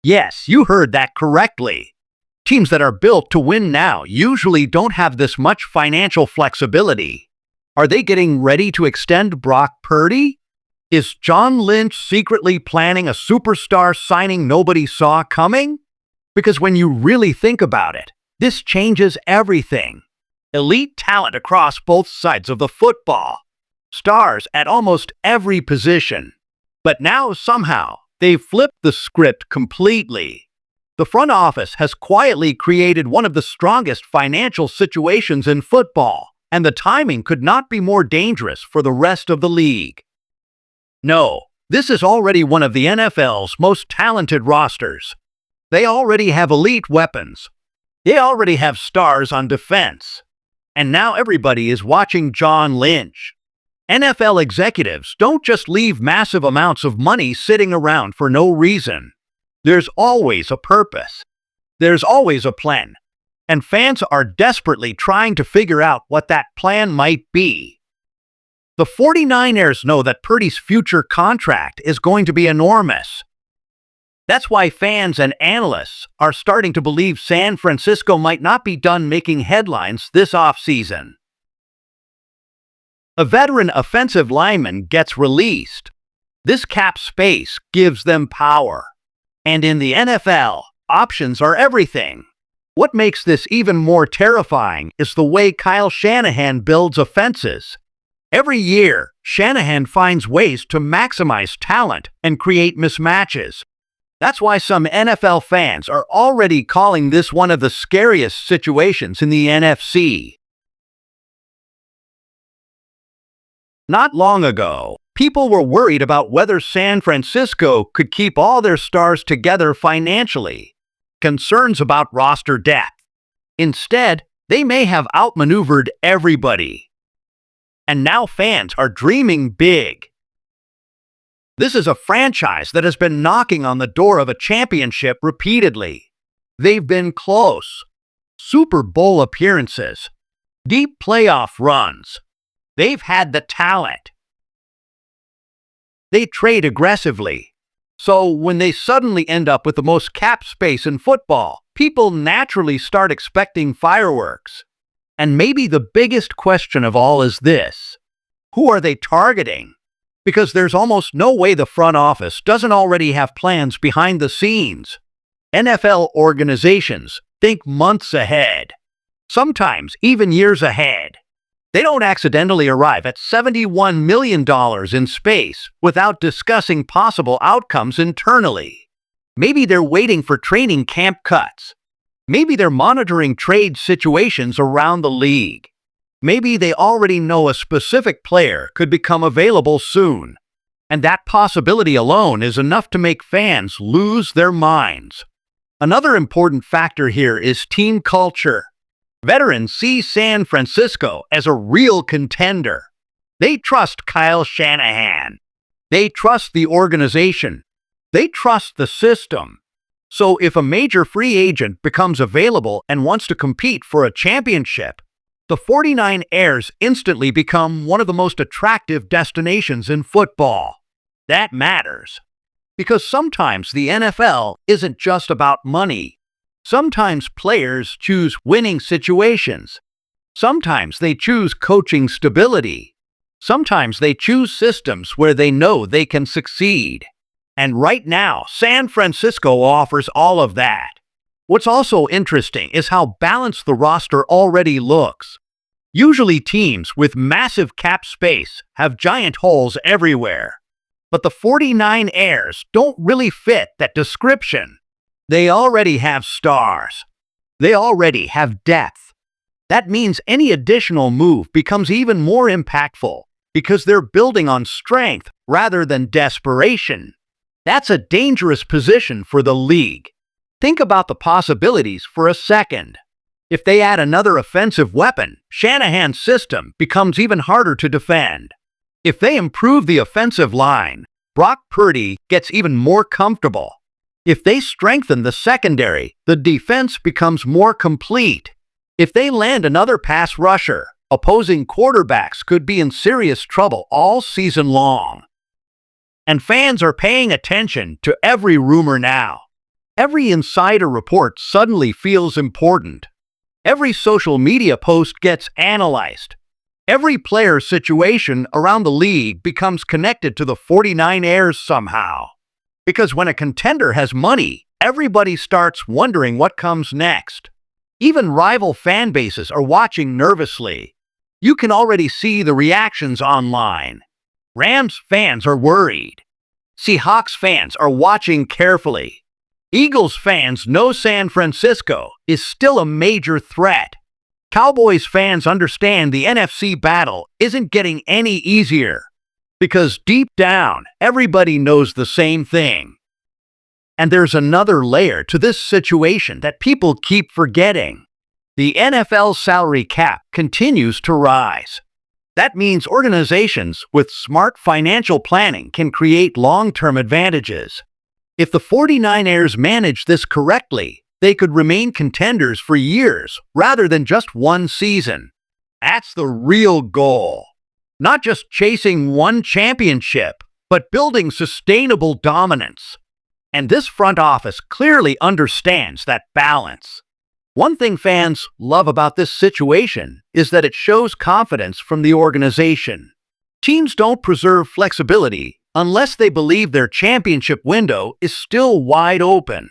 Yes, you heard that correctly. Teams that are built to win now usually don't have this much financial flexibility. Are they getting ready to extend Brock Purdy? Is John Lynch secretly planning a superstar signing nobody saw coming? Because when you really think about it, this changes everything. Elite talent across both sides of the football. Stars at almost every position. But now somehow, they've flipped the script completely. The front office has quietly created one of the strongest financial situations in football, and the timing could not be more dangerous for the rest of the league. No, this is already one of the NFL's most talented rosters. They already have elite weapons. They already have stars on defense. And now everybody is watching John Lynch. NFL executives don't just leave massive amounts of money sitting around for no reason. There's always a purpose. There's always a plan. And fans are desperately trying to figure out what that plan might be. The 49ers know that Purdy's future contract is going to be enormous. That's why fans and analysts are starting to believe San Francisco might not be done making headlines this offseason. A veteran offensive lineman gets released. This cap space gives them power. And in the NFL, options are everything. What makes this even more terrifying is the way Kyle Shanahan builds offenses. Every year, Shanahan finds ways to maximize talent and create mismatches. That's why some NFL fans are already calling this one of the scariest situations in the NFC. Not long ago, people were worried about whether San Francisco could keep all their stars together financially. Concerns about roster depth. Instead, they may have outmaneuvered everybody. And now fans are dreaming big. This is a franchise that has been knocking on the door of a championship repeatedly. They've been close. Super Bowl appearances. Deep playoff runs. They've had the talent. They trade aggressively. So when they suddenly end up with the most cap space in football, people naturally start expecting fireworks. And maybe the biggest question of all is this: who are they targeting? Because there's almost no way the front office doesn't already have plans behind the scenes. NFL organizations think months ahead, sometimes even years ahead. They don't accidentally arrive at $71 million in space without discussing possible outcomes internally. Maybe they're waiting for training camp cuts. Maybe they're monitoring trade situations around the league. Maybe they already know a specific player could become available soon. And that possibility alone is enough to make fans lose their minds. Another important factor here is team culture. Veterans see San Francisco as a real contender. They trust Kyle Shanahan. They trust the organization. They trust the system. So if a major free agent becomes available and wants to compete for a championship, the 49ers instantly become one of the most attractive destinations in football. That matters. Because sometimes the NFL isn't just about money. Sometimes players choose winning situations. Sometimes they choose coaching stability. Sometimes they choose systems where they know they can succeed. And right now, San Francisco offers all of that. What's also interesting is how balanced the roster already looks. Usually teams with massive cap space have giant holes everywhere. But the 49ers don't really fit that description. They already have stars. They already have depth. That means any additional move becomes even more impactful because they're building on strength rather than desperation. That's a dangerous position for the league. Think about the possibilities for a second. If they add another offensive weapon, Shanahan's system becomes even harder to defend. If they improve the offensive line, Brock Purdy gets even more comfortable. If they strengthen the secondary, the defense becomes more complete. If they land another pass rusher, opposing quarterbacks could be in serious trouble all season long. And fans are paying attention to every rumor now. Every insider report suddenly feels important. Every social media post gets analyzed. Every player's situation around the league becomes connected to the 49ers somehow. Because when a contender has money, everybody starts wondering what comes next. Even rival fan bases are watching nervously. You can already see the reactions online. Rams fans are worried. Seahawks fans are watching carefully. Eagles fans know San Francisco is still a major threat. Cowboys fans understand the NFC battle isn't getting any easier. Because deep down, everybody knows the same thing. And there's another layer to this situation that people keep forgetting. The NFL salary cap continues to rise. That means organizations with smart financial planning can create long-term advantages. If the 49ers manage this correctly, they could remain contenders for years rather than just one season. That's the real goal. Not just chasing one championship, but building sustainable dominance. And this front office clearly understands that balance. One thing fans love about this situation is that it shows confidence from the organization. Teams don't preserve flexibility unless they believe their championship window is still wide open.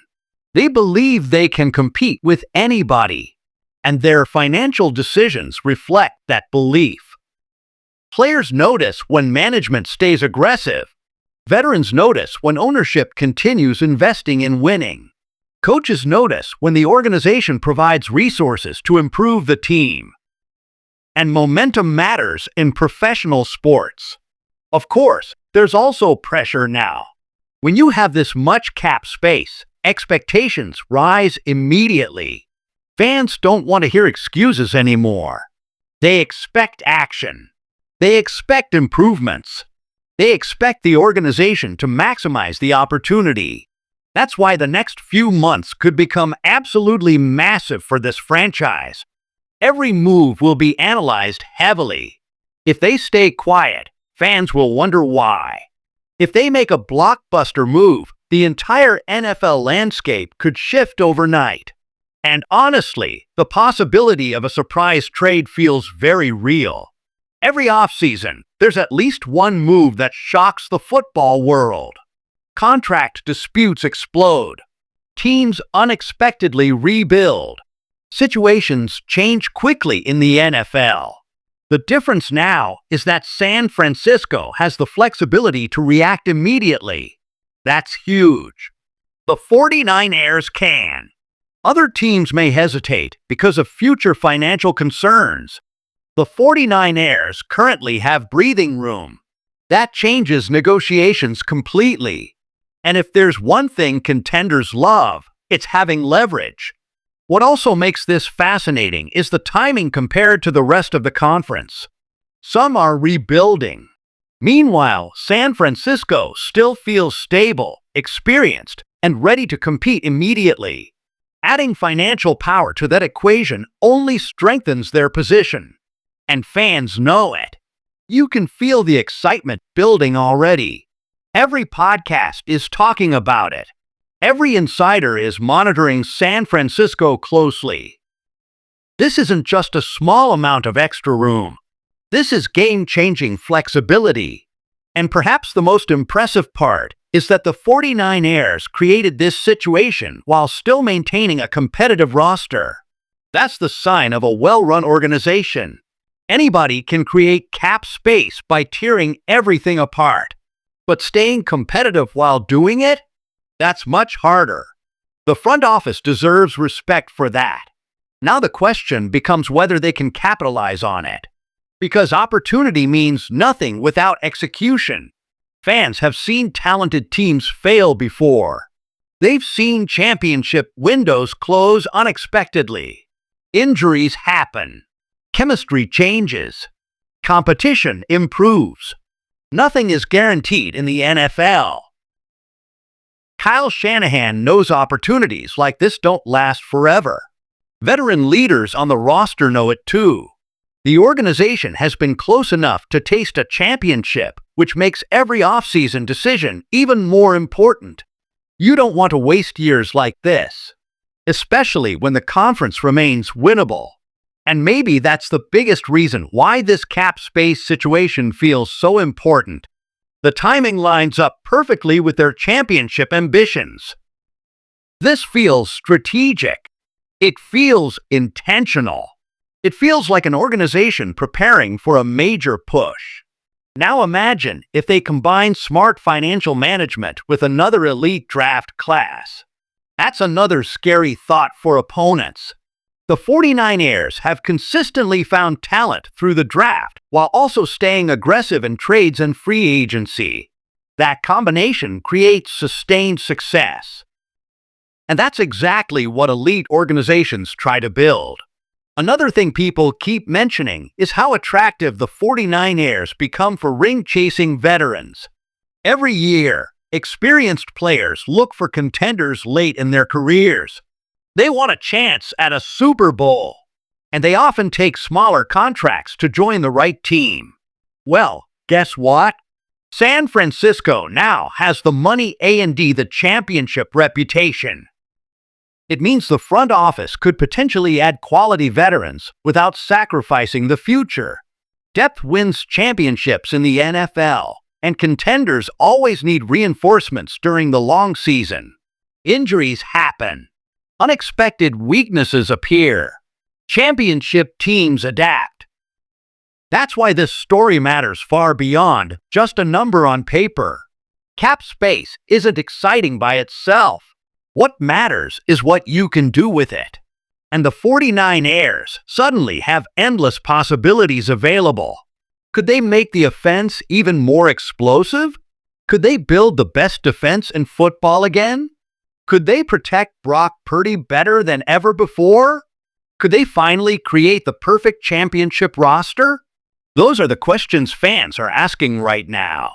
They believe they can compete with anybody, and their financial decisions reflect that belief. Players notice when management stays aggressive. Veterans notice when ownership continues investing in winning. Coaches notice when the organization provides resources to improve the team. And momentum matters in professional sports. Of course, there's also pressure now. When you have this much cap space, expectations rise immediately. Fans don't want to hear excuses anymore. They expect action. They expect improvements. They expect the organization to maximize the opportunity. That's why the next few months could become absolutely massive for this franchise. Every move will be analyzed heavily. If they stay quiet, fans will wonder why. If they make a blockbuster move, the entire NFL landscape could shift overnight. And honestly, the possibility of a surprise trade feels very real. Every offseason, there's at least one move that shocks the football world. Contract disputes explode. Teams unexpectedly rebuild. Situations change quickly in the NFL. The difference now is that San Francisco has the flexibility to react immediately. That's huge. The 49ers can. Other teams may hesitate because of future financial concerns. The 49ers currently have breathing room. That changes negotiations completely. And if there's one thing contenders love, it's having leverage. What also makes this fascinating is the timing compared to the rest of the conference. Some are rebuilding. Meanwhile, San Francisco still feels stable, experienced, and ready to compete immediately. Adding financial power to that equation only strengthens their position. And fans know it. You can feel the excitement building already. Every podcast is talking about it. Every insider is monitoring San Francisco closely. This isn't just a small amount of extra room. This is game-changing flexibility. And perhaps the most impressive part is that the 49ers created this situation while still maintaining a competitive roster. That's the sign of a well-run organization. Anybody can create cap space by tearing everything apart. But staying competitive while doing it? That's much harder. The front office deserves respect for that. Now the question becomes whether they can capitalize on it. Because opportunity means nothing without execution. Fans have seen talented teams fail before. They've seen championship windows close unexpectedly. Injuries happen. Chemistry changes. Competition improves. Nothing is guaranteed in the NFL. Kyle Shanahan knows opportunities like this don't last forever. Veteran leaders on the roster know it too. The organization has been close enough to taste a championship, which makes every offseason decision even more important. You don't want to waste years like this, especially when the conference remains winnable. And maybe that's the biggest reason why this cap space situation feels so important. The timing lines up perfectly with their championship ambitions. This feels strategic. It feels intentional. It feels like an organization preparing for a major push. Now imagine if they combine smart financial management with another elite draft class. That's another scary thought for opponents. The 49ers have consistently found talent through the draft while also staying aggressive in trades and free agency. That combination creates sustained success. And that's exactly what elite organizations try to build. Another thing people keep mentioning is how attractive the 49ers become for ring-chasing veterans. Every year, experienced players look for contenders late in their careers. They want a chance at a Super Bowl, and they often take smaller contracts to join the right team. Well, guess what? San Francisco now has the money and the championship reputation. It means the front office could potentially add quality veterans without sacrificing the future. Depth wins championships in the NFL, and contenders always need reinforcements during the long season. Injuries happen. Unexpected weaknesses appear. Championship teams adapt. That's why this story matters far beyond just a number on paper. Cap space isn't exciting by itself. What matters is what you can do with it. And the 49ers suddenly have endless possibilities available. Could they make the offense even more explosive? Could they build the best defense in football again? Could they protect Brock Purdy better than ever before? Could they finally create the perfect championship roster? Those are the questions fans are asking right now.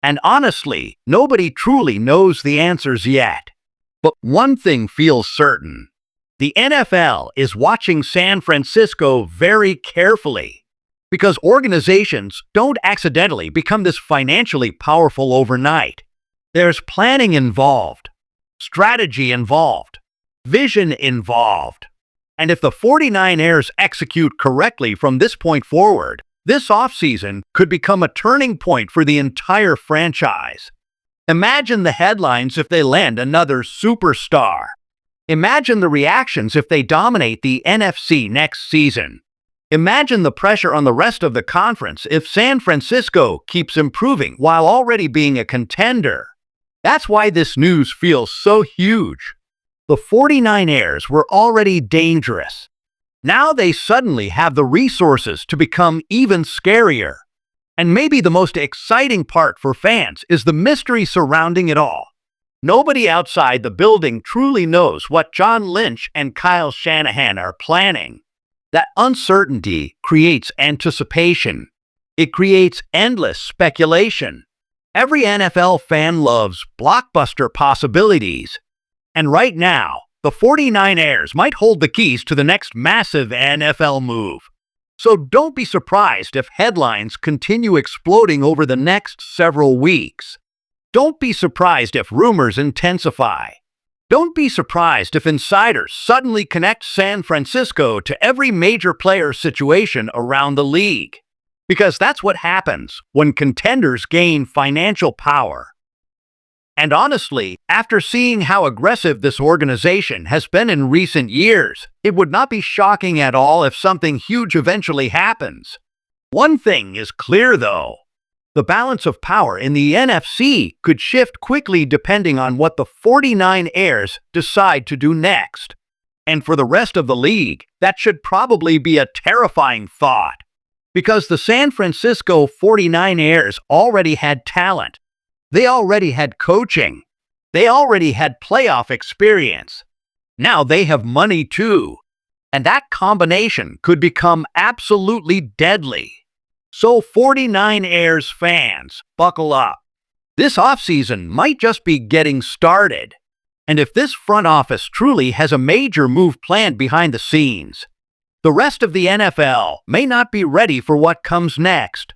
And honestly, nobody truly knows the answers yet. But one thing feels certain. The NFL is watching San Francisco very carefully. Because organizations don't accidentally become this financially powerful overnight. There's planning involved, strategy involved, vision involved. And if the 49ers execute correctly from this point forward, this offseason could become a turning point for the entire franchise. Imagine the headlines if they land another superstar. Imagine the reactions if they dominate the NFC next season. Imagine the pressure on the rest of the conference if San Francisco keeps improving while already being a contender. That's why this news feels so huge. The 49ers were already dangerous. Now they suddenly have the resources to become even scarier. And maybe the most exciting part for fans is the mystery surrounding it all. Nobody outside the building truly knows what John Lynch and Kyle Shanahan are planning. That uncertainty creates anticipation. It creates endless speculation. Every NFL fan loves blockbuster possibilities. And right now, the 49ers might hold the keys to the next massive NFL move. So don't be surprised if headlines continue exploding over the next several weeks. Don't be surprised if rumors intensify. Don't be surprised if insiders suddenly connect San Francisco to every major player situation around the league. Because that's what happens when contenders gain financial power. And honestly, after seeing how aggressive this organization has been in recent years, it would not be shocking at all if something huge eventually happens. One thing is clear though. The balance of power in the NFC could shift quickly depending on what the 49ers decide to do next. And for the rest of the league, that should probably be a terrifying thought. Because the San Francisco 49ers already had talent. They already had coaching. They already had playoff experience. Now they have money too. And that combination could become absolutely deadly. So 49ers fans, buckle up. This offseason might just be getting started. And if this front office truly has a major move planned behind the scenes, the rest of the NFL may not be ready for what comes next.